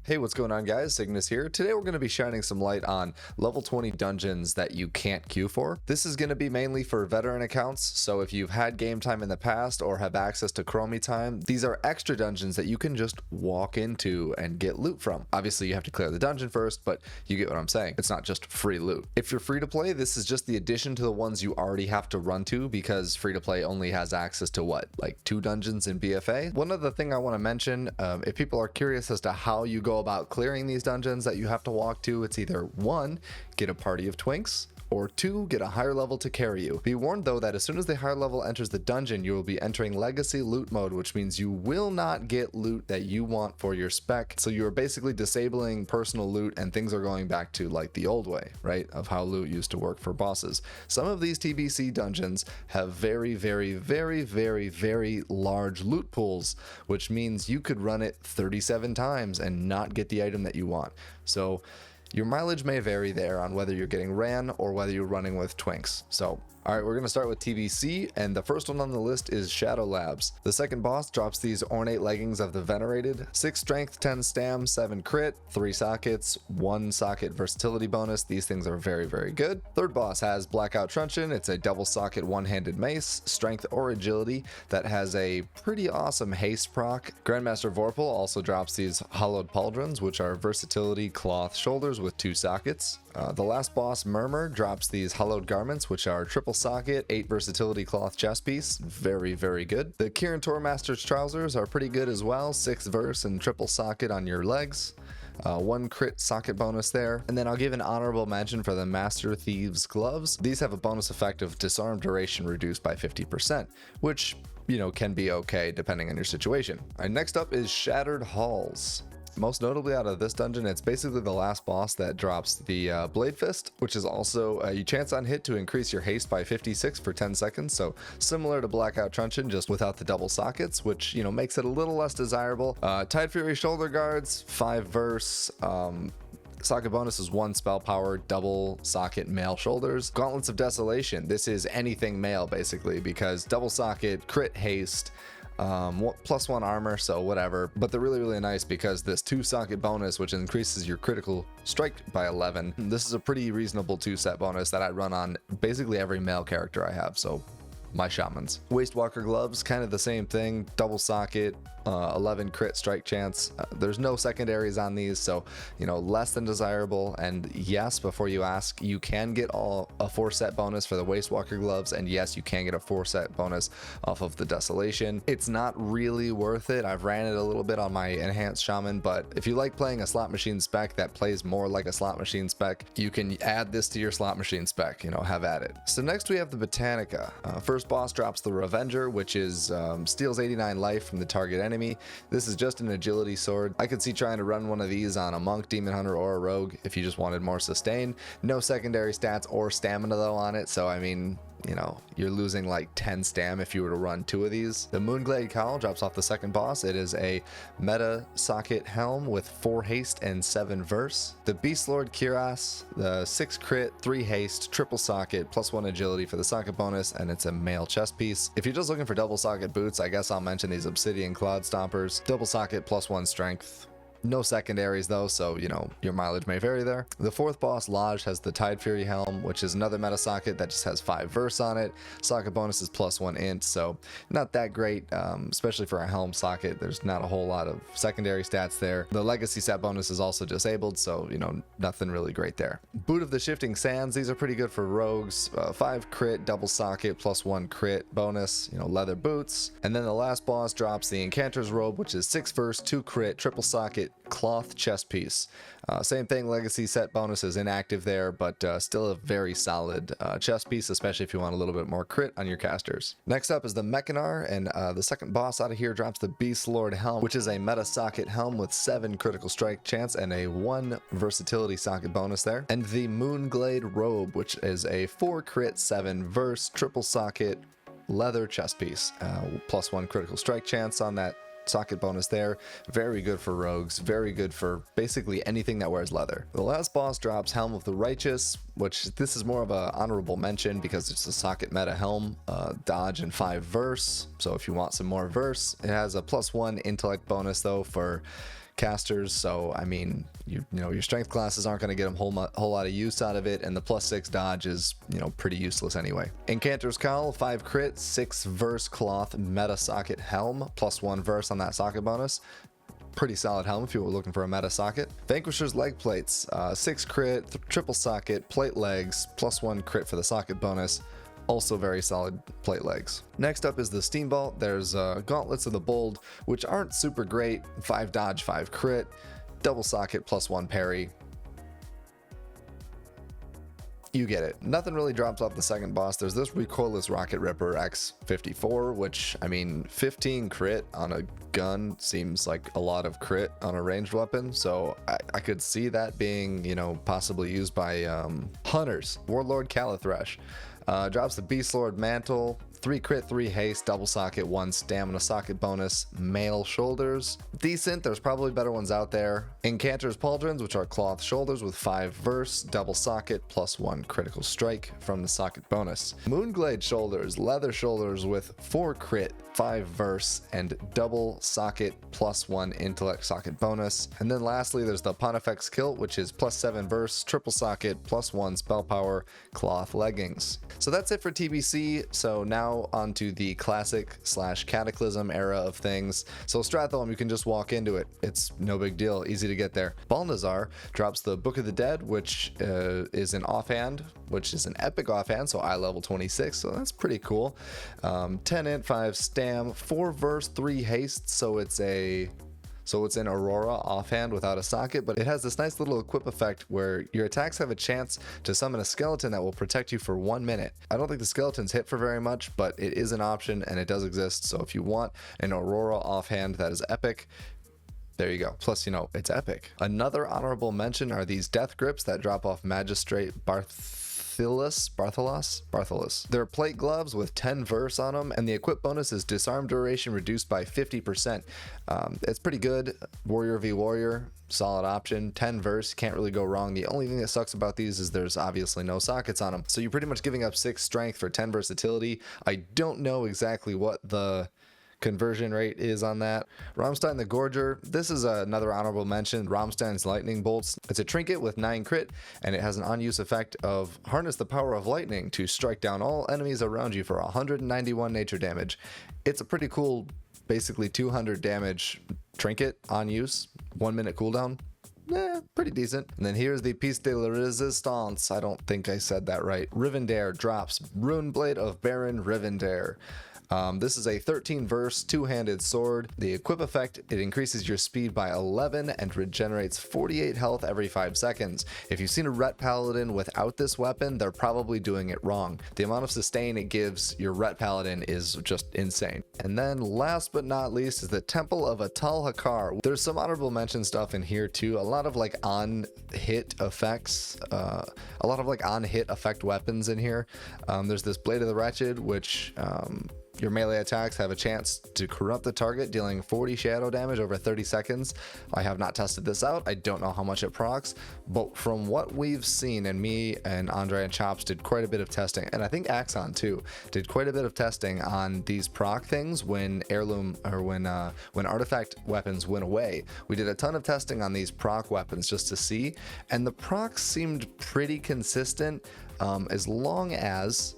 Hey, what's going on guys? Cygnus here. Today we're going to be shining some light on level 20 dungeons that you can't queue for. This is going to be mainly for veteran accounts, so if you've had game time in the past or have access to Chromie time, these are extra dungeons that you can just walk into and get loot from. Obviously you have to clear the dungeon first, but you get what I'm saying. It's not just free loot. If you're free to play, this is just the addition to the ones you already have to run to, because free to play only has access to what, like 2 dungeons in BFA? One other thing I want to mention, if people are curious as to how you go about clearing these dungeons that you have to walk to, it's either 1, get a party of twinks, or 2, get a higher level to carry you. Be warned though that as soon as the higher level enters the dungeon, you will be entering legacy loot mode, which means you will not get loot that you want for your spec. So you're basically disabling personal loot and things are going back to like the old way, right, of how loot used to work for bosses. Some of these TBC dungeons have very large loot pools, which means you could run it 37 times and not get the item that you want. So your mileage may vary there on whether you're getting ran or whether you're running with twinks. So, alright, we're going to start with TBC, and the first one on the list is Shadowlands. The second boss drops these ornate leggings of the venerated, 6 strength, 10 stam, 7 crit, 3 sockets, 1 socket versatility bonus. These things are very good. Third boss has Blackout Truncheon. It's a double socket one-handed mace, strength or agility, that has a pretty awesome haste proc. Grandmaster Vorpal also drops these hollowed pauldrons, which are versatility cloth shoulders with 2 sockets. The last boss, Murmur, drops these hollowed garments, which are triple socket, 8 versatility cloth chest piece. Very good. The Kirin Tormaster's trousers are pretty good as well, 6 verse and triple socket on your legs. 1 crit socket bonus there. And then I'll give an honorable mention for the Master Thieves gloves. These have a bonus effect of disarm duration reduced by 50%, which, you know, can be okay depending on your situation. Alright, next up is Shattered Halls. Most notably out of this dungeon, it's basically the last boss that drops the Blade Fist, which is also a chance on hit to increase your haste by 56 for 10 seconds. So similar to Blackout Truncheon, just without the double sockets, which, you know, makes it a little less desirable. Tide Fury shoulder guards, 5 verse. Socket bonus is 1 spell power, double socket mail shoulders. Gauntlets of Desolation. This is anything mail basically, because double socket, crit haste, +1 armor, so whatever. But they're really nice because this 2 socket bonus, which increases your critical strike by 11. This is a pretty reasonable 2 set bonus that I run on basically every male character I have, so my shamans. Wastewalker gloves, kind of the same thing, double socket, 11 crit strike chance. There's no secondaries on these, so, you know, less than desirable. And yes, before you ask, you can get a 4 set bonus for the Wastewalker gloves, and yes, you can get a 4 set bonus off of the Desolation. It's not really worth it. I've ran it a little bit on my enhanced shaman, but if you like playing a slot machine spec that plays more like a slot machine spec, you can add this to your slot machine spec, you know, have at it. So next we have the Botanica. First boss drops the Revenger, which is steals 89 life from the target enemy. This is just an agility sword. I could see trying to run one of these on a monk, demon hunter, or a rogue if you just wanted more sustain. No secondary stats or stamina though on it, so I mean, you know, you're losing like 10 stam if you were to run 2 of these. The Moonglade Cowl drops off the second boss. It is a meta socket helm with 4 haste and 7 verse. The Beast Lord Kiras, the 6 crit, 3 haste, triple socket, +1 agility for the socket bonus, and it's a male chest piece. If you're just looking for double socket boots, I guess I'll mention these Obsidian Cloud Stompers. Double socket, +1 strength. No secondaries though, so, you know, your mileage may vary there. The fourth boss, Lodge, has the Tide Fury Helm, which is another meta socket that just has 5 verse on it. Socket bonus is +1 int, so not that great, especially for a helm socket. There's not a whole lot of secondary stats there. The legacy set bonus is also disabled, so, you know, nothing really great there. Boot of the Shifting Sands, these are pretty good for rogues. 5 crit, double socket, +1 crit bonus, you know, leather boots. And then the last boss drops the Incanter's Robe, which is 6 verse, 2 crit, triple socket, cloth chest piece. Same thing, legacy set bonus is inactive there, but still a very solid chest piece, especially if you want a little bit more crit on your casters. Next up is the Mechanar, and the second boss out of here drops the Beast Lord Helm, which is a meta socket helm with 7 critical strike chance and a 1 versatility socket bonus there. And the Moonglade Robe, which is a 4 crit, 7 verse, triple socket leather chest piece, +1 critical strike chance on that socket bonus there. Very good for rogues, very good for basically anything that wears leather. The last boss drops Helm of the Righteous, which this is more of a honorable mention because it's a socket meta helm, dodge and 5 verse. So if you want some more verse, it has a +1 intellect bonus though for casters, so I mean, you know, your strength classes aren't going to get a whole lot of use out of it, and the +6 dodge is, you know, pretty useless anyway. Incanter's Cowl, 5 crit, 6 verse cloth meta socket helm, +1 verse on that socket bonus. Pretty solid helm if you were looking for a meta socket. Vanquisher's leg plates, 6 crit, triple socket, plate legs, +1 crit for the socket bonus. Also very solid plate legs. Next up is the Steamvault. There's Gauntlets of the Bold, which aren't super great. 5 dodge, 5 crit, double socket, +1 parry. You get it. Nothing really drops off the second boss. There's this recoilless Rocket Ripper X54, which, I mean, 15 crit on a gun seems like a lot of crit on a ranged weapon, so I could see that being, you know, possibly used by hunters. Warlord Calathresh drops the Beastlord Mantle, 3 crit, 3 haste, double socket, 1 stamina socket bonus, mail shoulders. Decent, there's probably better ones out there. Incanter's Pauldrons, which are cloth shoulders with 5 verse, double socket, +1 critical strike from the socket bonus. Moonglade shoulders, leather shoulders with 4 crit, 5 verse, and double socket, +1 intellect socket bonus. And then lastly, there's the Pontifex Kilt, which is +7 verse, triple socket, +1 spell power, cloth leggings. So that's it for TBC. So now onto the classic / cataclysm era of things. So Stratholme, you can just walk into it. It's no big deal, easy to get there. Balnazar drops the Book of the Dead, which is an offhand, which is an epic offhand, so eye level 26, so that's pretty cool. 10 int, 5 stam, 4 verse, 3 haste, so it's an Aurora offhand without a socket, but it has this nice little equip effect where your attacks have a chance to summon a skeleton that will protect you for 1 minute. I don't think the skeletons hit for very much, but it is an option and it does exist. So if you want an Aurora offhand that is epic, there you go. Plus, you know, it's epic. Another honorable mention are these death grips that drop off Magistrate Bartholos. They're plate gloves with 10 verse on them, and the equip bonus is disarm duration reduced by 50%. It's pretty good. Warrior v Warrior, solid option. 10 verse, can't really go wrong. The only thing that sucks about these is there's obviously no sockets on them, so you're pretty much giving up 6 strength for 10 versatility. I don't know exactly what the conversion rate is on that. Rammstein the Gorger, this is another honorable mention. Rammstein's Lightning Bolts. It's a trinket with 9 crit, and it has an on-use effect of harness the power of lightning to strike down all enemies around you for 191 nature damage. It's a pretty cool, basically 200 damage trinket on use, 1 minute cooldown. Pretty decent. And then here's the piece de la resistance. I don't think I said that right. Rivendare drops Rune Blade of Baron Rivendare. This is a 13 verse, 2-handed sword. The equip effect, it increases your speed by 11 and regenerates 48 health every 5 seconds. If you've seen a Ret Paladin without this weapon, they're probably doing it wrong. The amount of sustain it gives your Ret Paladin is just insane. And then last but not least is the Temple of Atal Hakkar. There's some honorable mention stuff in here too. A lot of like on hit effects, weapons in here. There's this Blade of the Wretched, which your melee attacks have a chance to corrupt the target, dealing 40 shadow damage over 30 seconds. I have not tested this out. I don't know how much it procs, but from what we've seen, and me and Andre and Chops did quite a bit of testing, and I think Axon too did quite a bit of testing on these proc things when heirloom or when artifact weapons went away. We did a ton of testing on these proc weapons just to see, and the procs seemed pretty consistent as long as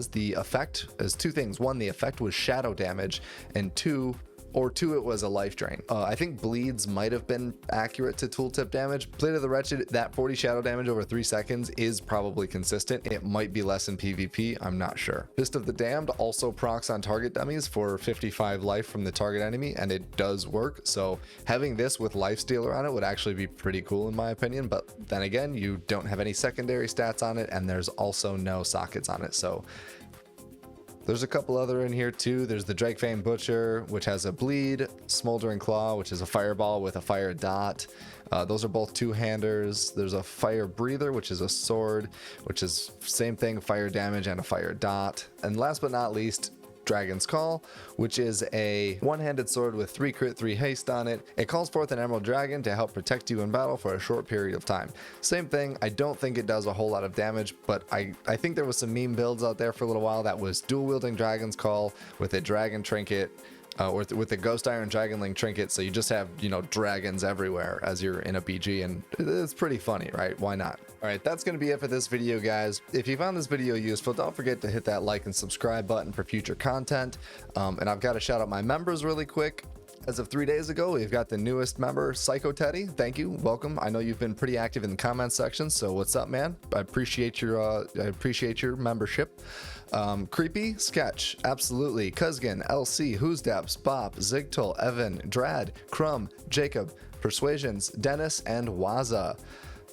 the effect is 2 things. 1, the effect was shadow damage, and 2, it was a life drain. I think bleeds might have been accurate to tooltip damage. Blade of the Wretched, that 40 shadow damage over 3 seconds is probably consistent. It might be less in PvP, I'm not sure. Fist of the Damned also procs on target dummies for 55 life from the target enemy, and it does work. So having this with Lifestealer on it would actually be pretty cool in my opinion, but then again, you don't have any secondary stats on it, and there's also no sockets on it. So there's a couple other in here too. There's the Drakefane Butcher, which has a bleed, Smoldering Claw, which is a fireball with a fire dot. Those are both 2-handers. There's a Fire Breather, which is a sword, which is same thing, fire damage and a fire dot. And last but not least, Dragon's Call, which is a 1-handed sword with 3 crit, 3 haste on it. It calls forth an Emerald Dragon to help protect you in battle for a short period of time. Same thing, I don't think it does a whole lot of damage, but I think there was some meme builds out there for a little while that was dual wielding Dragon's Call with a dragon trinket, with the Ghost Iron Dragonling trinket, so you just have, you know, dragons everywhere as you're in a BG, and it's pretty funny, right? Why not? All right, that's going to be it for this video, guys. If you found this video useful, don't forget to hit that like and subscribe button for future content. And I've got to shout out my members really quick. As of 3 days ago, we've got the newest member, Psycho Teddy. Thank you, welcome. I know you've been pretty active in the comment section, so what's up, man? I appreciate your membership. Creepy Sketch, absolutely. Kuzgan, LC, Who's Daps, Bop, Zigtul, Evan, Drad, Crumb, Jacob, Persuasions, Dennis, and Waza.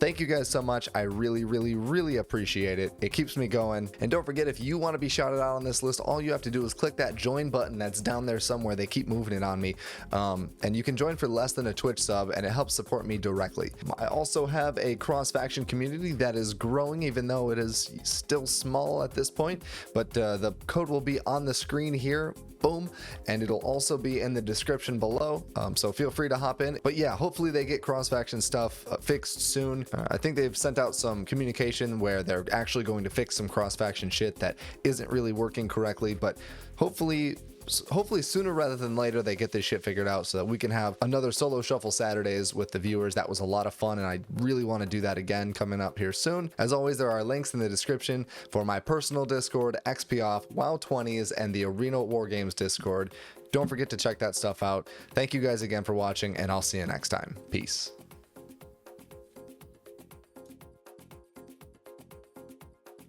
Thank you guys so much. I really appreciate it. It keeps me going. And don't forget, if you want to be shouted out on this list, all you have to do is click that join button that's down there somewhere. They keep moving it on me. And you can join for less than a Twitch sub, and it helps support me directly. I also have a cross-faction community that is growing, even though it is still small at this point. But the code will be on the screen here. Boom, and it'll also be in the description below, so feel free to hop in. But yeah, hopefully they get cross-faction stuff fixed soon. I think they've sent out some communication where they're actually going to fix some cross-faction shit that isn't really working correctly, but hopefully sooner rather than later they get this shit figured out so that we can have another solo shuffle Saturdays with the viewers. That was a lot of fun, and I really want to do that again coming up here soon. As always, there are links in the description for my personal Discord, XP Off, WoW 20s, and the Arena War Games Discord. Don't forget to check that stuff out. Thank you guys again for watching, and I'll see you next time. Peace.